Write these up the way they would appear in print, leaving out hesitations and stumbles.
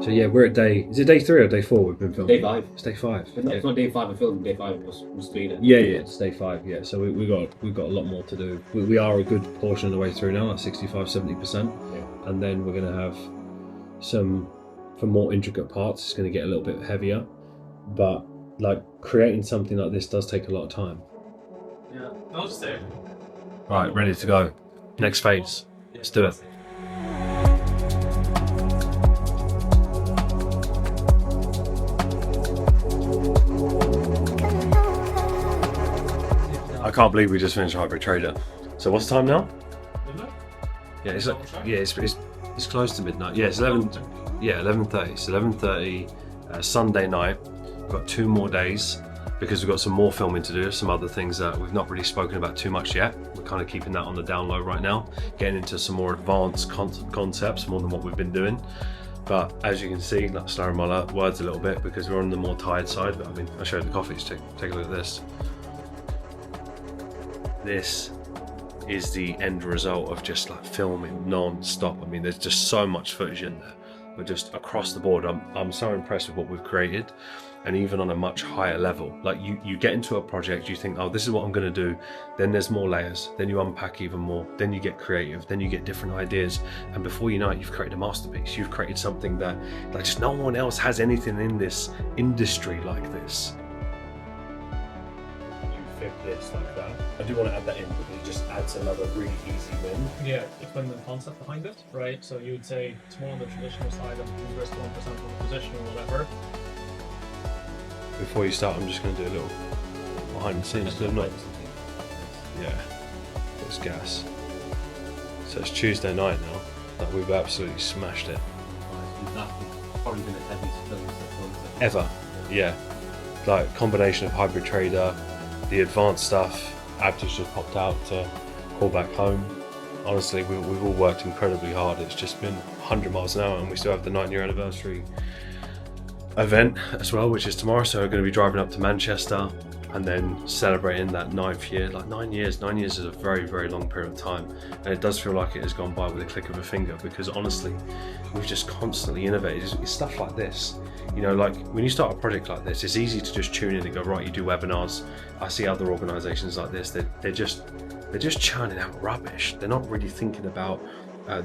So yeah, we're at is it day 3 or day 4 we've been filming? Day 5. It's day 5. It's not day 5 of filming, day 5 was screening. Yeah, it's day 5, yeah. So we've got a lot more to do. We are a good portion of the way through now, at 65-70%. Yeah. And then we're gonna have for more intricate parts, it's gonna get a little bit heavier. But like creating something like this does take a lot of time. Yeah, I'll just say. Right, ready to go. Next phase. Let's do it. I can't believe we just finished Hybrid Trader. So what's the time now? Midnight? Yeah, it's close to midnight. Yeah, it's 11. Yeah, 11:30. It's 11:30 Sunday night. We've got 2 more days because we've got some more filming to do. Some other things that we've not really spoken about too much yet. We're kind of keeping that on the down low right now, getting into some more advanced concepts, more than what we've been doing. But as you can see, like slurring my words a little bit because we're on the more tired side. But I mean, I'll show you the coffees. Take a look at this. This is the end result of just like filming non-stop. I mean, there's just so much footage in there, but just across the board, I'm so impressed with what we've created. And even on a much higher level, like you get into a project, you think, oh, this is what I'm going to do. Then there's more layers, then you unpack even more, then you get creative, then you get different ideas. And before you know it, you've created a masterpiece. You've created something that like just no one else has anything in this industry like this. You fit this like that. I do want to add that in because it just adds another really easy win. Yeah, explain the concept behind it, right? So you would say it's more on the traditional side of you risk 1% of the position or whatever. Before you start, I'm just going to do a little behind the scenes, don't I? Yeah, it's gas. So it's Tuesday night now. Like we've absolutely smashed it. That's probably been the heaviest film Ever, yeah. Like combination of Hybrid Trader, the advanced stuff. Abdi's just popped out to call back home. Honestly, we've all worked incredibly hard. It's just been 100 miles an hour, and we still have the 9-year anniversary event as well, which is tomorrow. So we're going to be driving up to Manchester and then celebrating that 9th year. Like 9 years is a very, very long period of time, and it does feel like it has gone by with a click of a finger because honestly, we've just constantly innovated. It's stuff like this, you know, like when you start a project like this, it's easy to just tune in and go, right, you do webinars. I see other organizations like this, they're just churning out rubbish. They're not really thinking about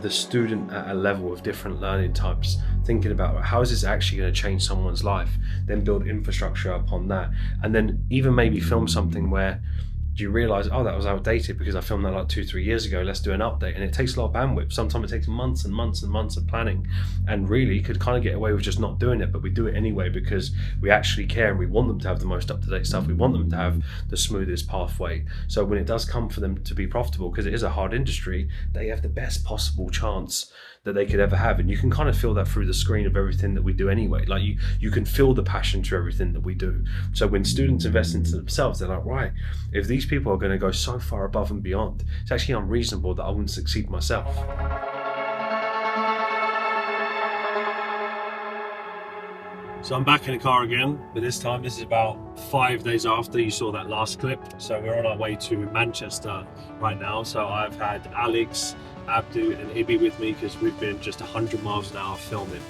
the student at a level of different learning types, thinking about how is this actually going to change someone's life, then build infrastructure upon that, and then even maybe film something where you realize, oh, that was outdated because I filmed that like 2-3 years ago, let's do an update. And it takes a lot of bandwidth. Sometimes it takes months and months and months of planning, and really could kind of get away with just not doing it, but we do it anyway because we actually care and we want them to have the most up-to-date stuff. We want them to have the smoothest pathway. So when it does come for them to be profitable, because it is a hard industry, they have the best possible chance that they could ever have. And you can kind of feel that through the screen of everything that we do anyway. Like you can feel the passion to everything that we do. So when students invest into themselves, they're like, right, if these people are going to go so far above and beyond, it's actually unreasonable that I wouldn't succeed myself. So I'm back in the car again, but this time this is about 5 days after you saw that last clip. So we're on our way to Manchester right now. So I've had Alex, Abdu and Ibi with me because we've been just 100 miles an hour filming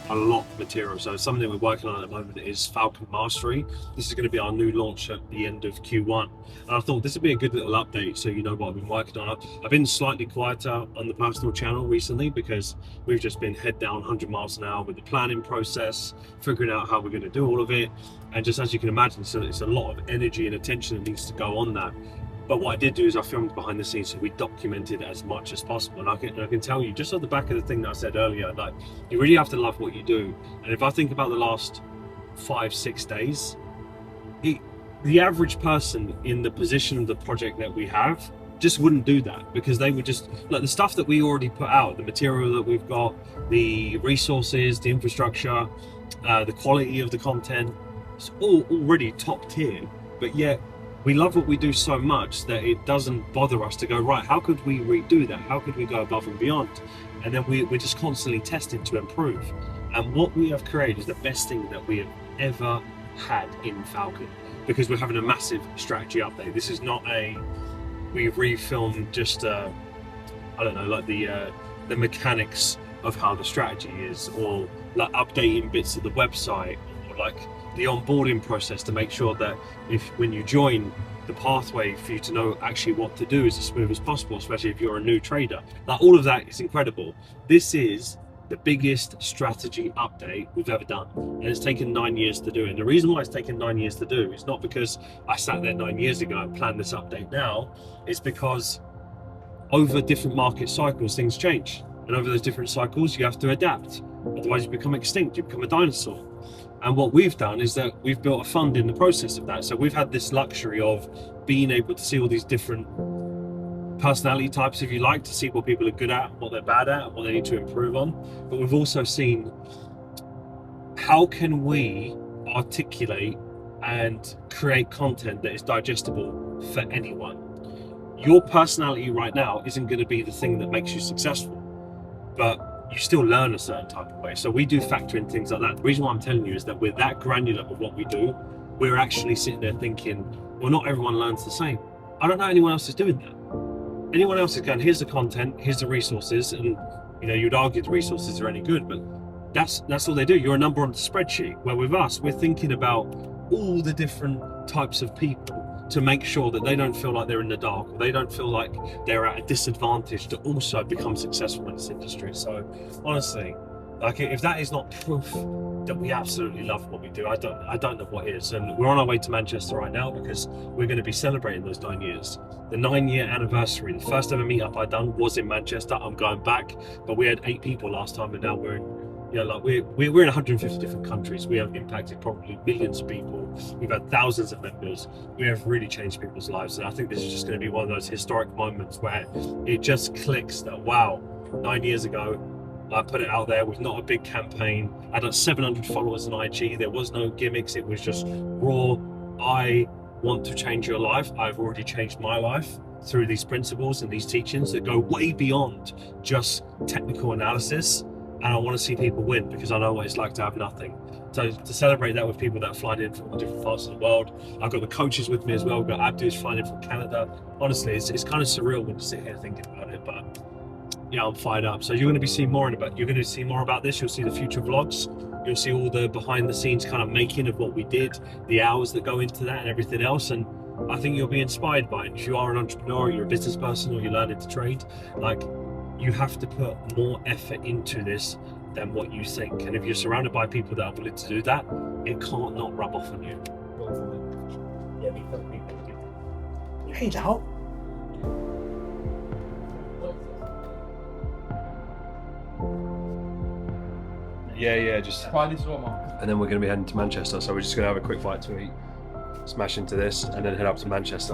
a lot of material. So something we're working on at the moment is Falcon Mastery. This is going to be our new launch at the end of Q1. And I thought this would be a good little update so you know what I've been working on. I've been slightly quieter on the personal channel recently because we've just been head down 100 miles an hour with the planning process, figuring out how we're going to do all of it. And just as you can imagine, so it's a lot of energy and attention that needs to go on that. But what I did do is I filmed behind the scenes, so we documented as much as possible. And I can tell you, just on the back of the thing that I said earlier, like you really have to love what you do. And if I think about the last 5-6 days, the average person in the position of the project that we have just wouldn't do that because they would just, like the stuff that we already put out, the material that we've got, the resources, the infrastructure, the quality of the content, it's all already top tier, but yet we love what we do so much that it doesn't bother us to go, right, how could we redo that? How could we go above and beyond? And then we're just constantly testing to improve. And what we have created is the best thing that we have ever had in Falcon because we're having a massive strategy update. This is not we've refilmed just, I don't know, like the mechanics of how the strategy is, or like updating bits of the website, or like the onboarding process to make sure that when you join, the pathway for you to know actually what to do is as smooth as possible, especially if you're a new trader. Like, all of that is incredible. This is the biggest strategy update we've ever done, and it's taken 9 years to do it. And the reason why it's taken 9 years to do is not because I sat there 9 years ago and planned this update now. It's because over different market cycles things change, and over those different cycles you have to adapt, otherwise you become extinct, you become a dinosaur. And what we've done is that we've built a fund in the process of that. So we've had this luxury of being able to see all these different personality types, if you like, to see what people are good at, what they're bad at, what they need to improve on. But we've also seen how can we articulate and create content that is digestible for anyone. Your personality right now isn't going to be the thing that makes you successful, but you still learn a certain type of way. So we do factor in things like that. The reason why I'm telling you is that we're that granular with what we do. We're actually sitting there thinking, well, not everyone learns the same. I don't know anyone else is doing that. Anyone else is going, here's the content, here's the resources, and you'd argue the resources are any good, but that's all they do. You're a number on the spreadsheet. Where with us, we're thinking about all the different types of people to make sure that they don't feel like they're in the dark, or they don't feel like they're at a disadvantage to also become successful in this industry. So honestly, like, if that is not proof that we absolutely love what we do, I don't know what is. And we're on our way to Manchester right now because we're going to be celebrating those 9 years. The 9-year anniversary, the first ever meetup I done was in Manchester. I'm going back, but we had 8 people last time, and now we're in, we're in 150 different countries. We have impacted probably millions of people. We've had thousands of members. We have really changed people's lives, and I think this is just going to be one of those historic moments where it just clicks that, wow, 9 years ago I put it out there with not a big campaign. I had 700 followers on IG. There was no gimmicks. It was just raw. I want to change your life. I've already changed my life through these principles and these teachings that go way beyond just technical analysis. And I want to see people win, because I know what it's like to have nothing. So to celebrate that with people that are flying in from different parts of the world, I've got the coaches with me as well. We've got Abdu's flying in from Canada. Honestly, it's kind of surreal when you sit here thinking about it, but I'm fired up. So you're going to be seeing more about this. You'll see the future vlogs. You'll see all the behind the scenes kind of making of what we did, the hours that go into that and everything else. And I think you'll be inspired by it. If you are an entrepreneur, or you're a business person, or you're learning to trade, like, you have to put more effort into this than what you think. And if you're surrounded by people that are willing to do that, it can't not rub off on you. Hey, now. Yeah, just. Try this one more. And then we're going to be heading to Manchester, so we're just going to have a quick flight to eat, smash into this, and then head up to Manchester.